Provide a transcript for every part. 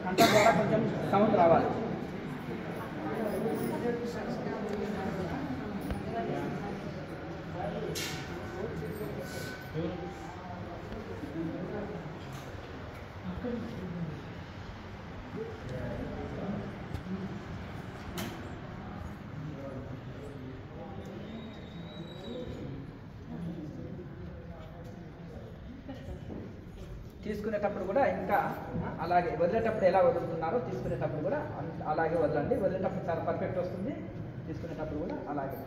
కంట ద్వారా కొంచెం సౌండ్ రావాలి. తీసుకునేటప్పుడు కూడా ఇంకా అలాగే వదిలేటప్పుడు ఎలా వదులుతున్నారో తీసుకునేటప్పుడు కూడా అలాగే వదలండి. వదిలేటప్పుడు చాలా పర్ఫెక్ట్ వస్తుంది, తీసుకునేటప్పుడు కూడా అలాగే.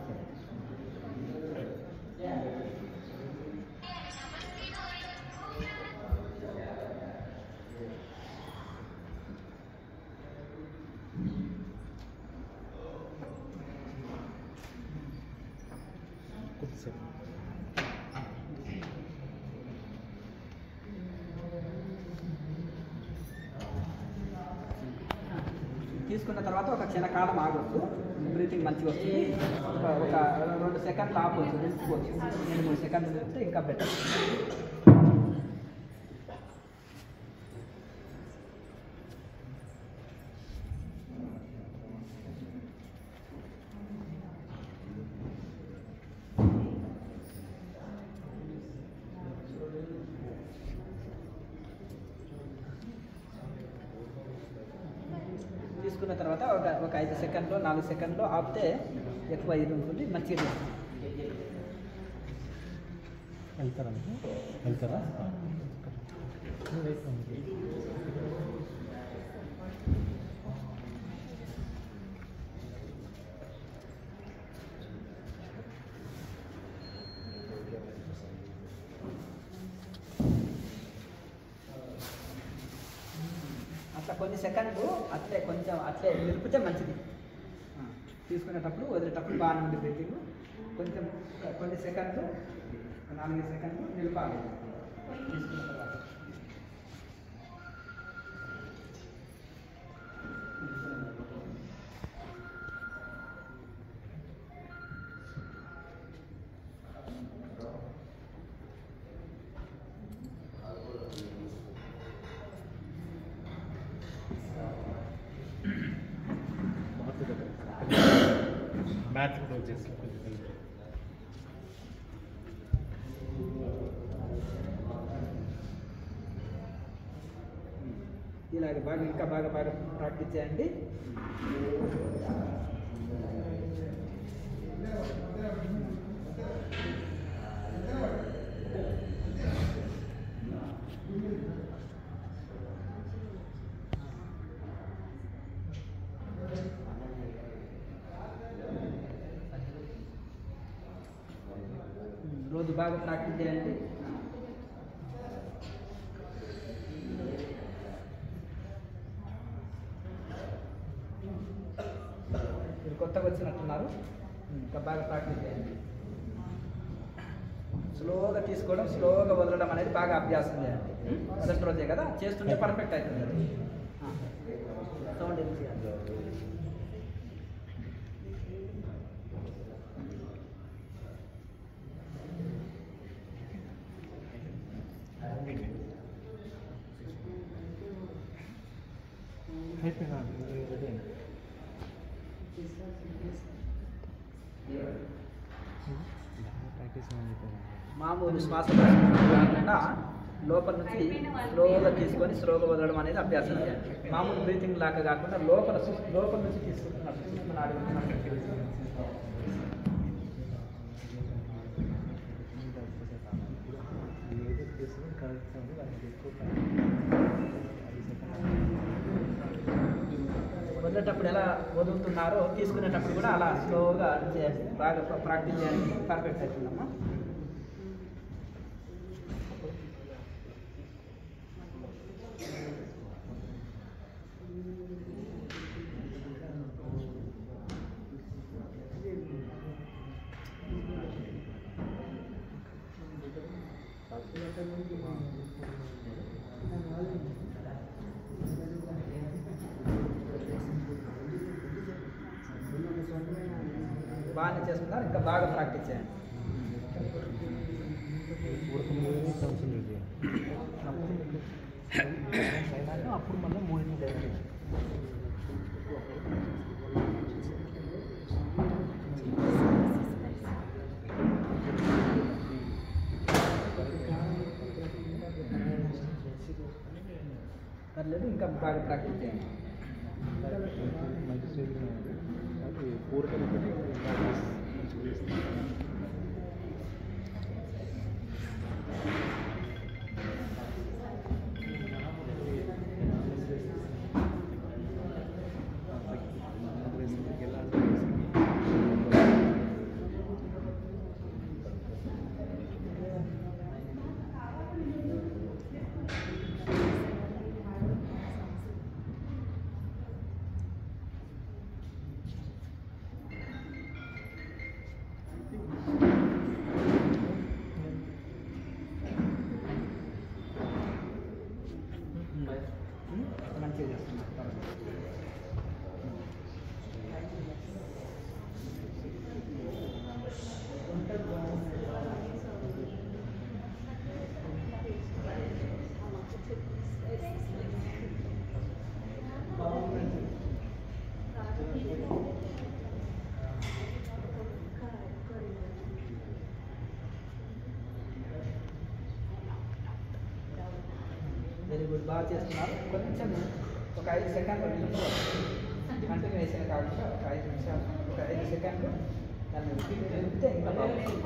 తీసుకున్న తర్వాత ఒక క్షణకాలం ఆగొచ్చు, బ్రీతింగ్ మంచిగా వస్తుంది. ఒక 2 సెకండ్లు ఆపవచ్చు, నిలుపుకోవచ్చు. 2-3 సెకండ్లు నిలిపితే ఇంకా బెటర్. తీసుకున్న తర్వాత ఒక 5 సెకండ్లు 4 సెకండ్లు ఆపితే ఎక్కువ ఇది ఉంటుంది, మంచిగా వెళ్తారా అట్లా కొన్ని సెకండ్లు కొంచెం అట్లే నిలిపితే మంచిది. తీసుకునేటప్పుడు వదిలేటప్పుడు బాగానే ఉంది బ్రీతింగ్. కొంచెం కొన్ని సెకండ్లు 4 సెకండ్లు నిలపాలి తీసుకున్న తర్వాత. మ్యాథ్ కూడా వచ్చేసి ఇలాగ ఇంకా బాగా ప్రాక్టీస్ చేయండి. రోజు బాగా ప్రాక్టీస్ చేయండి. మీరు కొత్తగా వచ్చినట్టున్నారు, ఇంకా బాగా ప్రాక్టీస్ చేయండి. స్లోగా తీసుకోవడం, స్లోగా వదలడం అనేది బాగా అభ్యాసం చేయండి. మొదటి రోజే కదా చేస్తుంటే పర్ఫెక్ట్ అవుతుంది. సౌండ్ ఏం చేయాలి? మామూలు శ్వాస కాకుండా లోపల నుంచి స్లోగా తీసుకొని స్లోగా వదలడం అనేది అభ్యాసం చేయాలి. మామూలు బ్రీతింగ్ లాగా కాకుండా లోపల నుంచి తీసుకుంటున్నట్టు మనం అడుగుతున్నట్టు. వదిలేటప్పుడు ఎలా వదులుతున్నారో తీసుకునేటప్పుడు కూడా అలా స్లోగా చేయాలి. బాగా ప్రాక్టీస్ చేయాలి, పర్ఫెక్ట్ అవుతుందమ్మా. బాగానే చేస్తున్నారు, ఇంకా బాగా ప్రాక్టీస్ చేయండి. అప్పుడు మళ్ళీ మూడింటి పర్లేదు, ఇంకా బాగా ప్రాక్టీస్ చేయండి. మంచిగా చేస్తున్నారు. వెరీ గుడ్, బాగా చేస్తున్నారు. కొంచెం ఒక 5 సెకండ్లు కంటిన్యూ వేసాను కాకుండా ఒక 5 నిమిషాలు, ఒక 5 సెకండ్లు దాన్ని తిరిగితే ఇంకా బాగుంటుంది.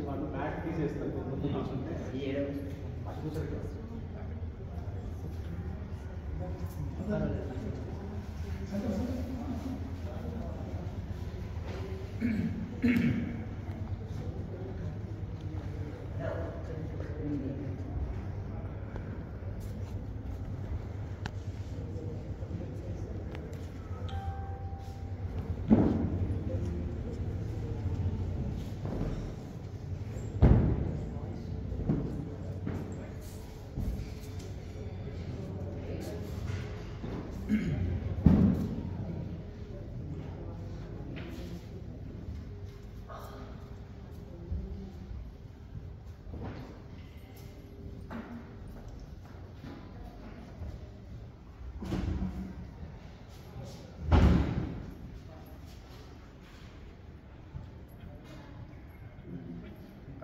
వాళ్ళు బ్యాక్ తీసేస్తారు ముందు కూర్చుంటే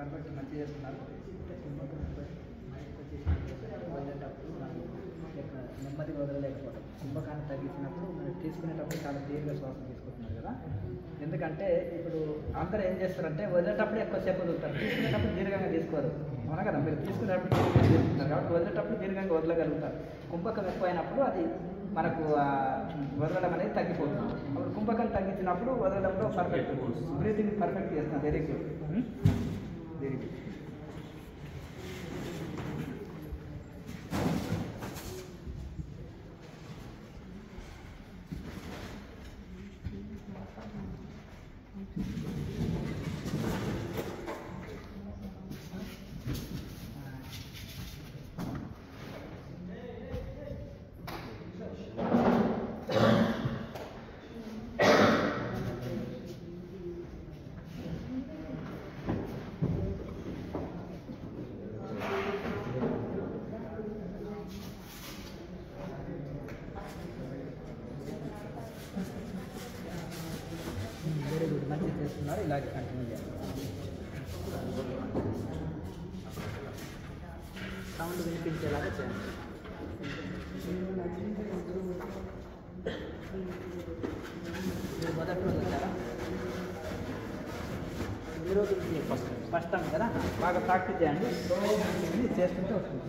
పర్ఫెక్ట్ మంచిగా చేస్తున్నారు. వదిలేటప్పుడు మనం నెమ్మదిగా వదలలేకపోవడం, కుంభకాన్ని తగ్గించినప్పుడు మనం తీసుకునేటప్పుడు చాలా దీర్ఘ శ్వాసం తీసుకుంటున్నారు కదా. ఎందుకంటే ఇప్పుడు అందరూ ఏం చేస్తారంటే వదిలేటప్పుడు ఎక్కువసేపు వదులుతారు, తీసుకునేటప్పుడు దీర్ఘంగా తీసుకోరు. అవునా కదా, మీరు తీసుకునేటప్పుడు దీర్ఘంగా తీసుకుంటారు కాబట్టి వదిలేటప్పుడు దీర్ఘంగా వదలగలుగుతారు. కుంభకం ఎక్కువైనప్పుడు అది మనకు వదలడం అనేది తగ్గిపోతుంది. అప్పుడు కుంభకం తగ్గించినప్పుడు వదలడంలో పర్ఫెక్ట్, బ్రీతింగ్ పర్ఫెక్ట్ చేస్తున్నారు. Very good, very good. Very good, మంచిగా చేస్తున్నారు. ఇలాగే కంటిన్యూ చేయాలి. సౌండ్ వినిపించేలాగా చేయండి. మీరు మొదటి రోజు వచ్చారా? ఈరోజు ఫస్ట్ టైం కదా, బాగా ప్రాక్టీస్ చేయండి. చేస్తుంటే వస్తుంది.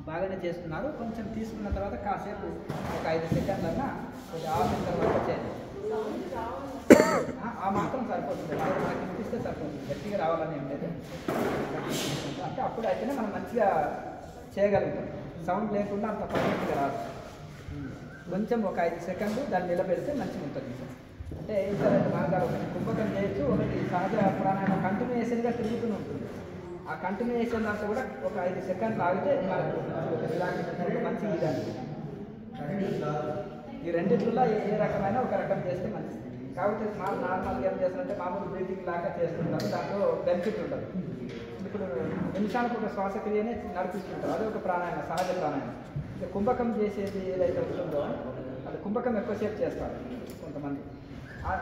బాగానే చేస్తున్నారు. కొంచెం తీసుకున్న తర్వాత కాసేపు ఒక 5 సెకండ్లన్నా కొంచెం ఆపిన తర్వాత చేయండి. ఆ మాత్రం సరిపోతుంది. మనకి ఇప్పిస్తే సరిపోతుంది. గట్టిగా రావాలని ఏం లేదు. అంటే అప్పుడు అయితేనే మనం మంచిగా చేయగలుగుతాం. సౌండ్ లేకుండా అంత పర్ఫెక్ట్గా రాదు. కొంచెం ఒక 5 సెకండ్లు దాన్ని నిలబెడితే మంచిగా ఉంటుంది. అంటే ఇతర మార్గాలు ఒకటి కుంభకం చేయొచ్చు, ఒకటి సహజ ప్రాణాయామం కంటిన్యూషన్గా తిరుగుతూ ఉంటుంది. ఆ కంటిన్యూషన్ దాంట్లో కూడా ఒక 5 సెకండ్లు ఆగితే మనకు మంచి విధానం. ఈ రెండిట్లో ఏ రకమైన ఒక రకం చేస్తే మంచిది. కాబట్టి నార్మల్గా ఏం చేస్తారంటే మామూలు బ్రీతింగ్ లాగా చేస్తుంటారు. దాంట్లో బెనిఫిట్ ఉంటుంది. ఇప్పుడు నిమిషానికి ఒక శ్వాసక్రియనే నడిపిస్తుంటారు. అది ఒక ప్రాణాయామం, సహజ ప్రాణాయామం. ఇక కుంభకం చేసేది ఏదైతే ఉంటుందో అది కుంభకం ఎక్కువసేపు చేస్తారు కొంతమంది.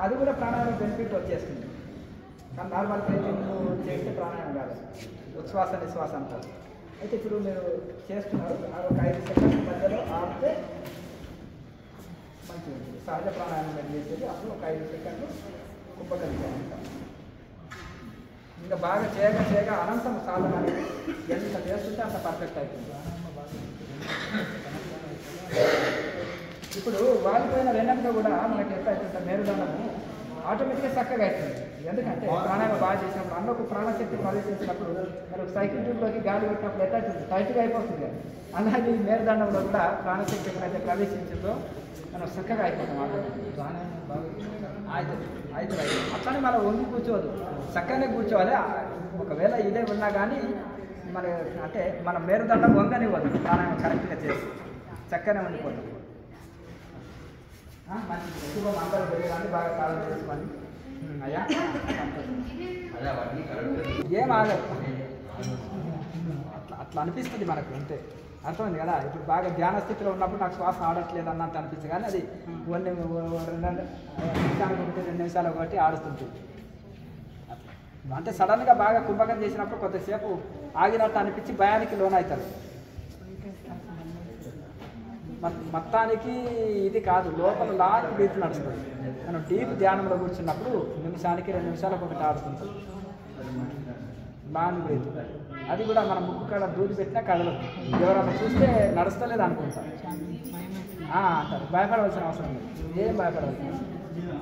అది కూడా ప్రాణాయామం బెనిఫిట్ వచ్చేస్తుంది. కానీ నార్మల్ బ్రీతింగ్ చేస్తే ప్రాణాయామం కాదు, ఉచ్ఛ్వాస నిశ్వాస అంటారు. అయితే ఇప్పుడు మీరు చేస్తున్నారు, ఒక 5 సెకండ్ల మధ్యలో ఆపితే మంచిగా ఉంటుంది. సహజ ప్రాణాయామం మీరు చేసేది అప్పుడు ఒక 5 సెకండ్లు కుంభకం చేయాలంటారు. ఇంకా బాగా చేయగా అనంతం సాధనాలు ఎంత చేస్తుంటే అంత పర్ఫెక్ట్ అవుతుంది. ఇప్పుడు వాలిపోయిన వెన్నెంతో కూడా మనకి ఎంత అవుతుంటే మేరుదనము ఆటోమేటిక్గా చక్కగా అవుతుంది. ఎందుకంటే ప్రాణాయామం బాగా చేసినప్పుడు అందులో ప్రాణశక్తి ప్రవేశించినప్పుడు మరి సైకిల్ ట్యూబ్లోకి గాలి పెట్టినప్పుడు ఎట్లా అవుతుంది, టైట్గా అయిపోతుంది. అలాగే ఈ మేరుదండంలో కూడా ప్రాణశక్తి ఎప్పుడైతే ప్రవేశించిందో మనం చక్కగా అయిపోతాం. ప్రాణాయామం బాగా అయితే అట్లానే మనం వంగి కూర్చోదు, చక్కగానే కూర్చోవాలి. ఒకవేళ ఇదే ఉన్నా కానీ మన అంటే మన మేరుదండం వంగనివ్వదు. ప్రాణాయామం కరెక్ట్గా చేసి చక్కగానే ఉండిపోతాం. మంచిది. శుభం. అందరూ వెళ్ళడానికి బాగా కాలం చేసుకోండి. అయ్యా ఏం ఆగదు. అట్లా అనిపిస్తుంది మనకు, అంతే. అర్థమైంది కదా. ఇప్పుడు బాగా ధ్యాన స్థితిలో ఉన్నప్పుడు నాకు శ్వాస ఆడట్లేదు అన్నట్టు అనిపిస్తుంది. కానీ అది 2 నిమిషాలు 2 నిమిషాలు ఒకటి ఆడుతుంటుంది. అంటే సడన్గా బాగా కుంభకం చేసినప్పుడు కొద్దిసేపు ఆగినట్టు అనిపించి భయానికి లోనవుతారు. మొత్తానికి ఇది కాదు, లోపల లాంగ్ బ్రీత్ నడుస్తుంది. మనం డీప్ ధ్యానంలో కూర్చున్నప్పుడు నిమిషానికి 2 నిమిషాలకు ఒకటి ఆడుతుంటాం లాంగ్ బ్రీత్. అది కూడా మన ముక్కు కాడ దూది పెట్టినా కదలదు. ఎవరైనా చూస్తే నడుస్తలేదు అనుకుంటారు, అంటారు. భయపడవలసిన అవసరం లేదు. ఏం భయపడవలసిన అవసరం లేదు.